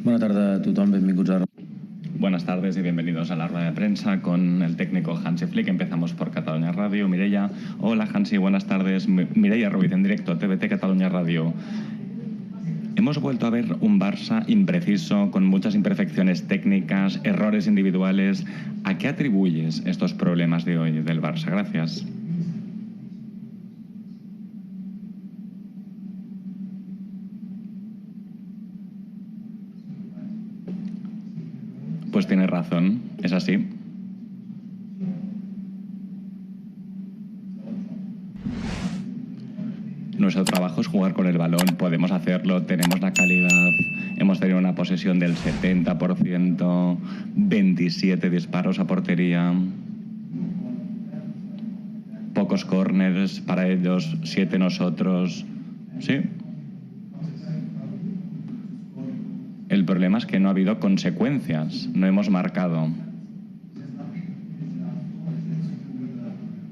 Buenas tardes a tothom, benvinguts a... Buenas tardes y bienvenidos a la rueda de prensa con el técnico Hansi Flick. Empezamos por Cataluña Radio. Mireia, hola Hansi, buenas tardes. Mireia Ruiz en directo, TVT Cataluña Radio. Hemos vuelto a ver un Barça impreciso, con muchas imperfecciones técnicas, errores individuales. ¿A qué atribuyes estos problemas de hoy del Barça? Gracias. Pues tiene razón, es así. Nuestro trabajo es jugar con el balón, podemos hacerlo, tenemos la calidad, hemos tenido una posesión del 70%, 27 disparos a portería, pocos córners para ellos, 7 nosotros, sí. El problema es que no ha habido consecuencias, no hemos marcado.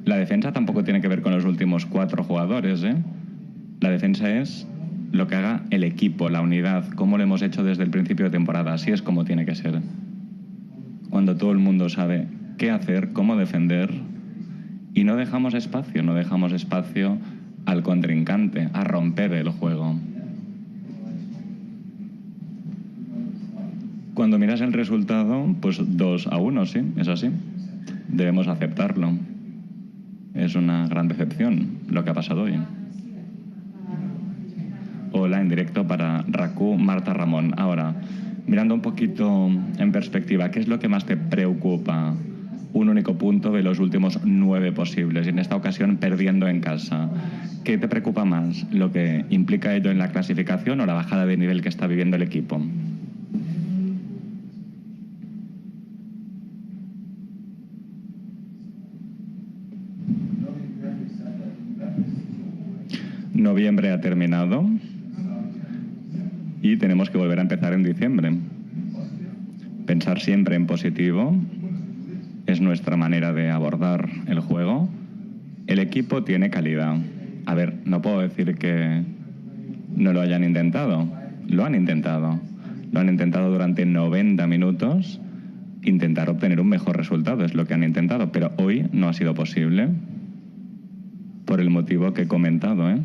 La defensa tampoco tiene que ver con los últimos 4 jugadores, ¿eh? La defensa es lo que haga el equipo, la unidad, como lo hemos hecho desde el principio de temporada. Así es como tiene que ser. Cuando todo el mundo sabe qué hacer, cómo defender, y no dejamos espacio al contrincante, a romper el juego. Cuando miras el resultado, pues 2-1, sí, es así. Debemos aceptarlo. Es una gran decepción lo que ha pasado hoy. Hola, en directo para RAC1, Marta Ramón. Ahora, mirando un poquito en perspectiva, ¿qué es lo que más te preocupa? Un único punto de los últimos 9 posibles, y en esta ocasión perdiendo en casa. ¿Qué te preocupa más? ¿Lo que implica ello en la clasificación o la bajada de nivel que está viviendo el equipo? Noviembre ha terminado y tenemos que volver a empezar en diciembre. Pensar siempre en positivo es nuestra manera de abordar el juego. El equipo tiene calidad. A ver, no puedo decir que no lo hayan intentado. Lo han intentado. Lo han intentado durante 90 minutos. Intentar obtener un mejor resultado es lo que han intentado, pero hoy no ha sido posible por el motivo que he comentado, ¿eh?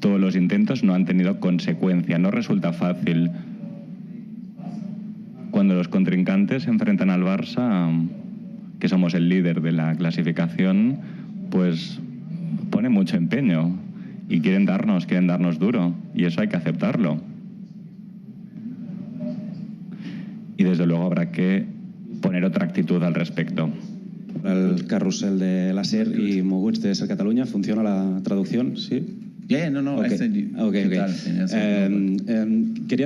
Todos los intentos no han tenido consecuencia, no resulta fácil. Cuando los contrincantes se enfrentan al Barça, que somos el líder de la clasificación, pues pone mucho empeño y quieren darnos duro, y eso hay que aceptarlo. Y desde luego habrá que poner otra actitud al respecto. El carrusel de láser y moguts de Ser Cataluña, ¿funciona la traducción? ¿Sí? Quería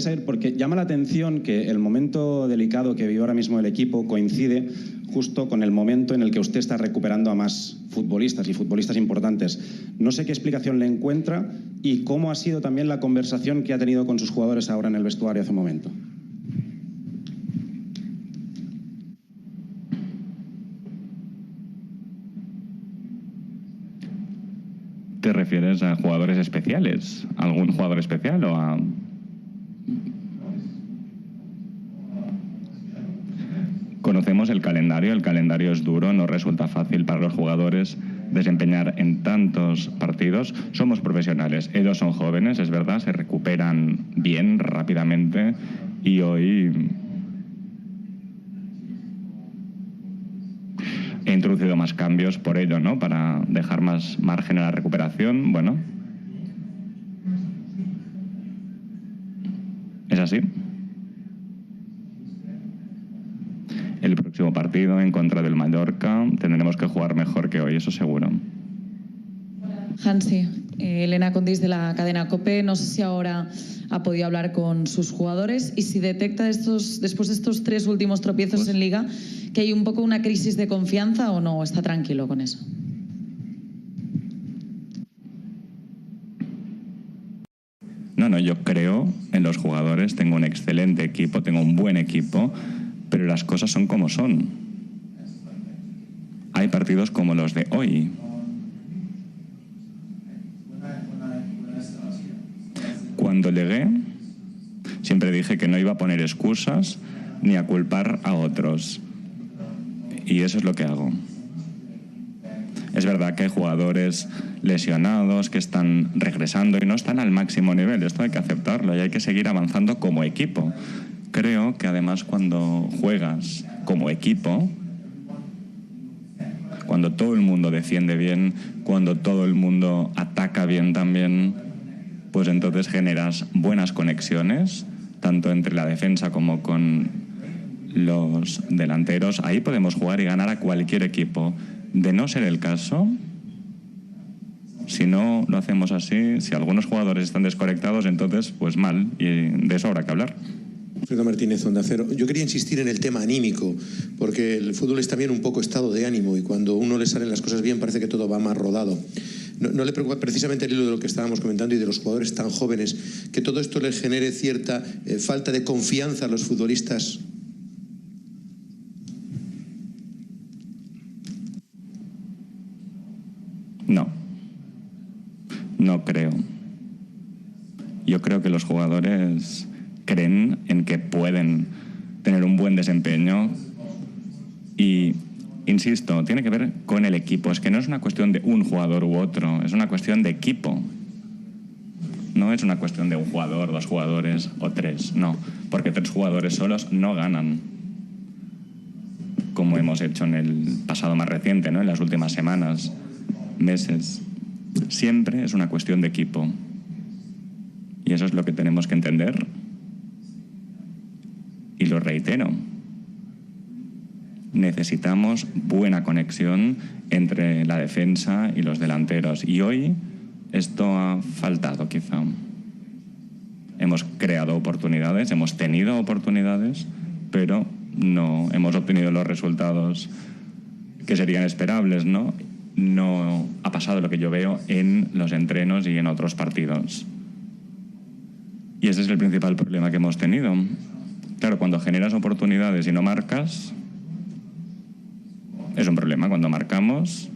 saber, porque llama la atención que el momento delicado que vive ahora mismo el equipo coincide justo con el momento en el que usted está recuperando a más futbolistas y futbolistas importantes. No sé qué explicación le encuentra y cómo ha sido también la conversación que ha tenido con sus jugadores ahora en el vestuario hace un momento. ¿Te refieres a jugadores especiales? ¿Algún jugador especial o a...? Conocemos el calendario es duro, no resulta fácil para los jugadores desempeñar en tantos partidos. Somos profesionales, ellos son jóvenes, es verdad, se recuperan bien, rápidamente, y hoy he introducido más cambios por ello, ¿no? Para dejar más margen a la recuperación. Bueno, es así. El próximo partido en contra del Mallorca tendremos que jugar mejor que hoy, eso seguro. Hansi, Elena Condis de la cadena COPE. No sé si ahora ha podido hablar con sus jugadores y si detecta después de estos 3 últimos tropiezos en Liga que hay un poco una crisis de confianza, o no, está tranquilo con eso. No, yo creo en los jugadores, tengo un excelente equipo, tengo un buen equipo, pero las cosas son como son. Hay partidos como los de hoy. cuando llegué, siempre dije que no iba a poner excusas ni a culpar a otros. Y eso es lo que hago. Es verdad que hay jugadores lesionados que están regresando y no están al máximo nivel. Esto hay que aceptarlo y hay que seguir avanzando como equipo. Creo que además cuando juegas como equipo, cuando todo el mundo defiende bien, cuando todo el mundo ataca bien también, pues entonces generas buenas conexiones, tanto entre la defensa como con los delanteros. Ahí podemos jugar y ganar a cualquier equipo. De no ser el caso, si no lo hacemos así, si algunos jugadores están desconectados, entonces pues mal, y de eso habrá que hablar. Alfredo Martínez, Onda Cero. Yo quería insistir en el tema anímico, porque el fútbol es también un poco estado de ánimo y cuando a uno le salen las cosas bien parece que todo va más rodado. ¿No le preocupa precisamente el hilo de lo que estábamos comentando y de los jugadores tan jóvenes, que todo esto les genere cierta falta de confianza a los futbolistas? No creo. Yo creo que los jugadores creen en que pueden tener un buen desempeño y, insisto, tiene que ver con el equipo. Es que no es una cuestión de un jugador u otro, es una cuestión de equipo. No es una cuestión de un jugador, dos jugadores o tres, no. Porque tres jugadores solos no ganan, como hemos hecho en el pasado más reciente, ¿no? En las últimas semanas, meses. Siempre es una cuestión de equipo. Y eso es lo que tenemos que entender. Y lo reitero. Necesitamos buena conexión entre la defensa y los delanteros. Y hoy esto ha faltado, quizá. Hemos creado oportunidades, hemos tenido oportunidades, pero no hemos obtenido los resultados que serían esperables, ¿no? No ha pasado lo que yo veo en los entrenos y en otros partidos. Y ese es el principal problema que hemos tenido. Claro, cuando generas oportunidades y no marcas, es un problema. Cuando marcamos,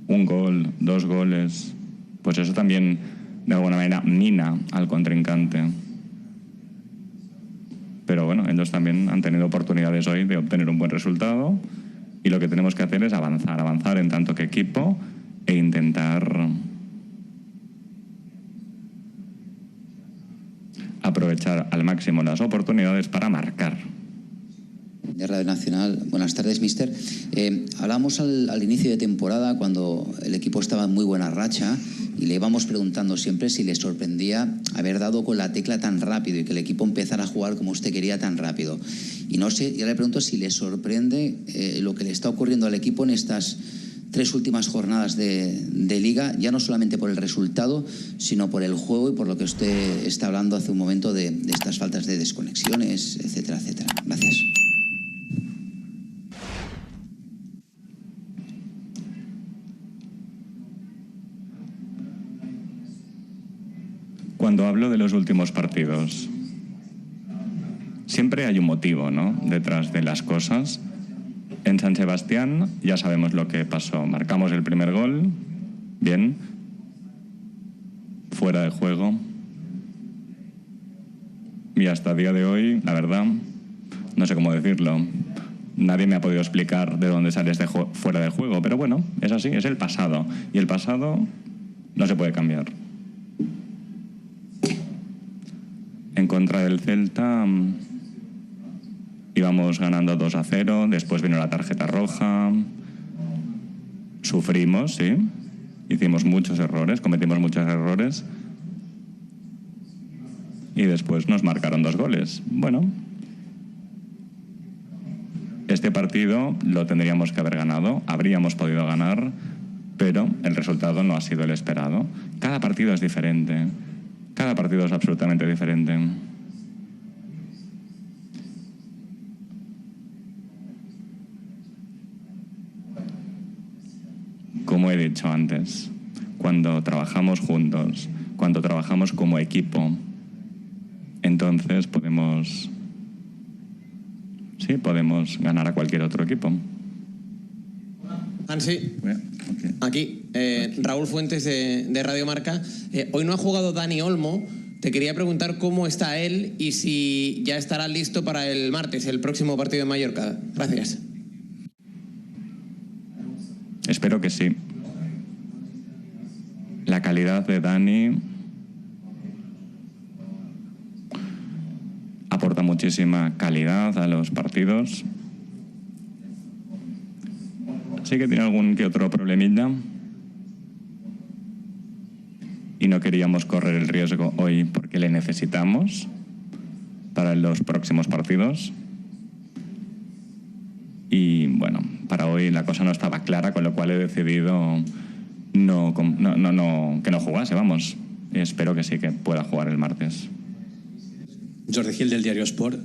un gol, 2 goles, pues eso también de alguna manera mina al contrincante. Pero bueno, ellos también han tenido oportunidades hoy de obtener un buen resultado y lo que tenemos que hacer es avanzar en tanto que equipo e intentar aprovechar al máximo las oportunidades para marcar. De Radio Nacional. Buenas tardes, mister. Hablamos al inicio de temporada cuando el equipo estaba en muy buena racha y le íbamos preguntando siempre si le sorprendía haber dado con la tecla tan rápido y que el equipo empezara a jugar como usted quería tan rápido. Y no sé, ya le pregunto si le sorprende lo que le está ocurriendo al equipo en estas 3 últimas jornadas de Liga, ya no solamente por el resultado, sino por el juego y por lo que usted está hablando hace un momento de estas faltas de desconexiones, etcétera, etcétera. Gracias. Cuando hablo de los últimos partidos, siempre hay un motivo, ¿no?, detrás de las cosas. En San Sebastián ya sabemos lo que pasó. Marcamos el primer gol, bien, fuera de juego. Y hasta el día de hoy, la verdad, no sé cómo decirlo. Nadie me ha podido explicar de dónde sale este fuera de juego. Pero bueno, es así, es el pasado. Y el pasado no se puede cambiar. En contra del Celta íbamos ganando 2-0, después vino la tarjeta roja, sufrimos, sí, hicimos muchos errores, cometimos muchos errores y después nos marcaron 2 goles. Bueno, este partido lo tendríamos que haber ganado, habríamos podido ganar, pero el resultado no ha sido el esperado. Cada partido es diferente. Cada partido es absolutamente diferente. Como he dicho antes, cuando trabajamos juntos, cuando trabajamos como equipo, entonces podemos ganar a cualquier otro equipo. Hansi, Okay. aquí, Raúl Fuentes de Radio Marca. Hoy no ha jugado Dani Olmo. Te quería preguntar cómo está él y si ya estará listo para el martes, el próximo partido en Mallorca. Gracias. Espero que sí. La calidad de Dani aporta muchísima calidad a los partidos. Sí que tiene algún que otro problemilla y no queríamos correr el riesgo hoy porque le necesitamos para los próximos partidos. Y bueno, para hoy la cosa no estaba clara, con lo cual he decidido que no jugase, vamos. Y espero que sí que pueda jugar el martes. Jordi Gil, del diario Sport.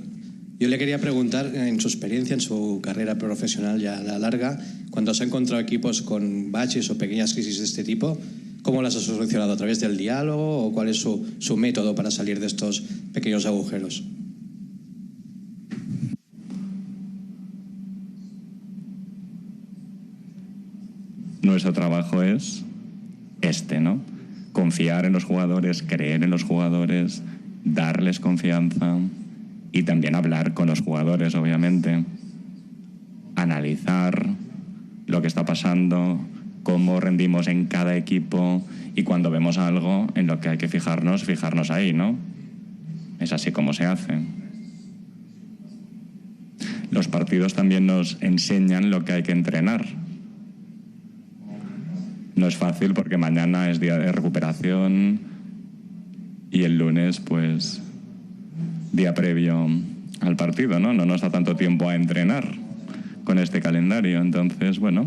Yo le quería preguntar, en su experiencia, en su carrera profesional ya a la larga, cuando se ha encontrado equipos con baches o pequeñas crisis de este tipo, ¿cómo las ha solucionado? ¿A través del diálogo o cuál es su método para salir de estos pequeños agujeros? Nuestro trabajo es ¿no? Confiar en los jugadores, creer en los jugadores, darles confianza y también hablar con los jugadores, obviamente. Analizar lo que está pasando, cómo rendimos en cada equipo y cuando vemos algo en lo que hay que fijarnos ahí, ¿no? Es así como se hace. Los partidos también nos enseñan lo que hay que entrenar. No es fácil porque mañana es día de recuperación y el lunes, pues, día previo al partido, ¿no? No nos da tanto tiempo a entrenar con este calendario. Entonces, bueno,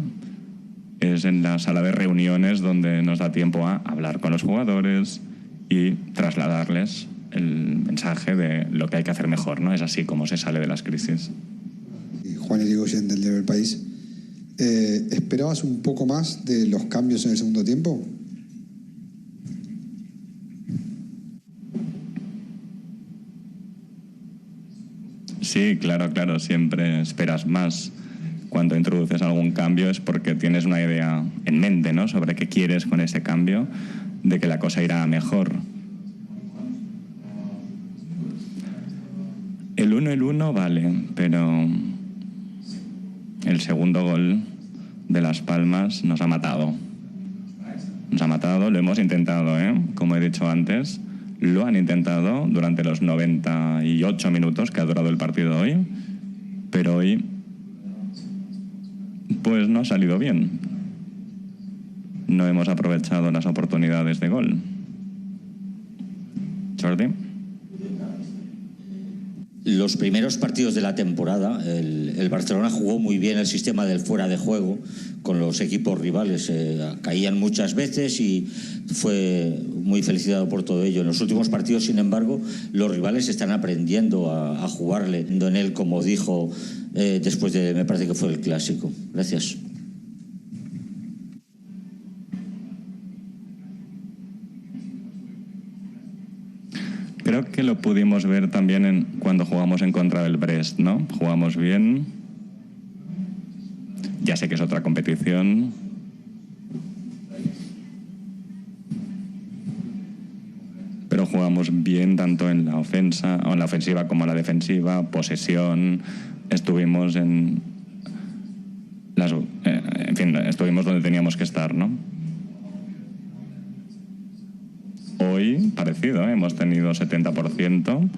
es en la sala de reuniones donde nos da tiempo a hablar con los jugadores y trasladarles el mensaje de lo que hay que hacer mejor, ¿no? Es así como se sale de las crisis. Juan Irigoyen, del diario El País. ¿Esperabas un poco más de los cambios en el segundo tiempo? Sí, claro, siempre esperas más. Cuando introduces algún cambio es porque tienes una idea en mente, ¿no? Sobre qué quieres con ese cambio, de que la cosa irá mejor. El 1-1 vale, pero el segundo gol de Las Palmas nos ha matado. Nos ha matado, lo hemos intentado, como he dicho antes. Lo han intentado durante los 98 minutos que ha durado el partido hoy, pero hoy pues no ha salido bien. No hemos aprovechado las oportunidades de gol. Jordi. Los primeros partidos de la temporada, el Barcelona jugó muy bien el sistema del fuera de juego con los equipos rivales. Caían muchas veces y fue muy felicitado por todo ello. En los últimos partidos, sin embargo, los rivales están aprendiendo a jugarle en él, como dijo después de, me parece que fue el Clásico. Gracias. Creo que lo pudimos ver también cuando jugamos en contra del Brest, ¿no? Jugamos bien. Ya sé que es otra competición. Pero jugamos bien tanto en la ofensiva como en la defensiva, posesión. Estuvimos estuvimos donde teníamos que estar, ¿no? Hoy, parecido, hemos tenido 70%,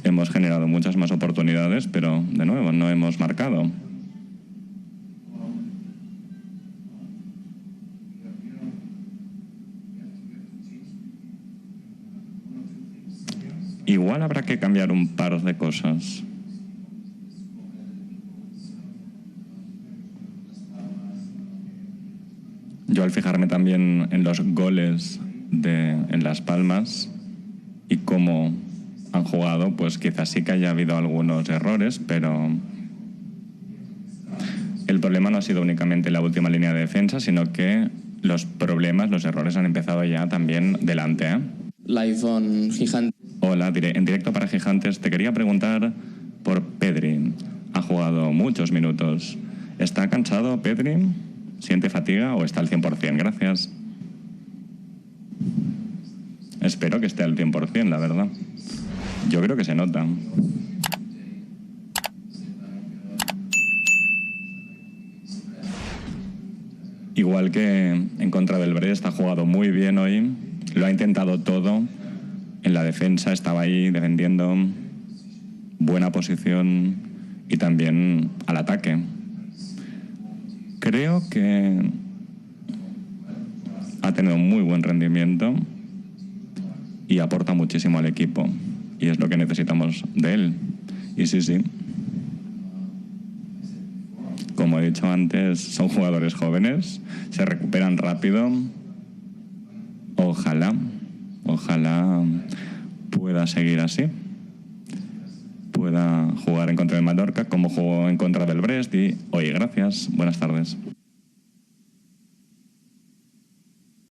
hemos generado muchas más oportunidades, pero, de nuevo, no hemos marcado. Igual habrá que cambiar un par de cosas. Yo, al fijarme también en los goles en Las Palmas y cómo han jugado, pues quizás sí que haya habido algunos errores, pero el problema no ha sido únicamente la última línea de defensa, sino que los errores han empezado ya también delante, Live on Gigantes. Hola, en directo para Gigantes. Te quería preguntar por Pedri. Ha jugado muchos minutos. ¿Está cansado Pedri? ¿Siente fatiga o está al 100%? Gracias. Espero que esté al 100%, la verdad. Yo creo que se nota. Igual que en contra del Brest, ha jugado muy bien hoy. Lo ha intentado todo. En la defensa estaba ahí defendiendo, buena posición, y también al ataque. Creo que ha tenido un muy buen rendimiento y aporta muchísimo al equipo. Y es lo que necesitamos de él. Y sí. Como he dicho antes, son jugadores jóvenes, se recuperan rápido. Ojalá pueda seguir así. Pueda jugar en contra del Mallorca como jugó en contra del Brest. Y oye, gracias. Buenas tardes.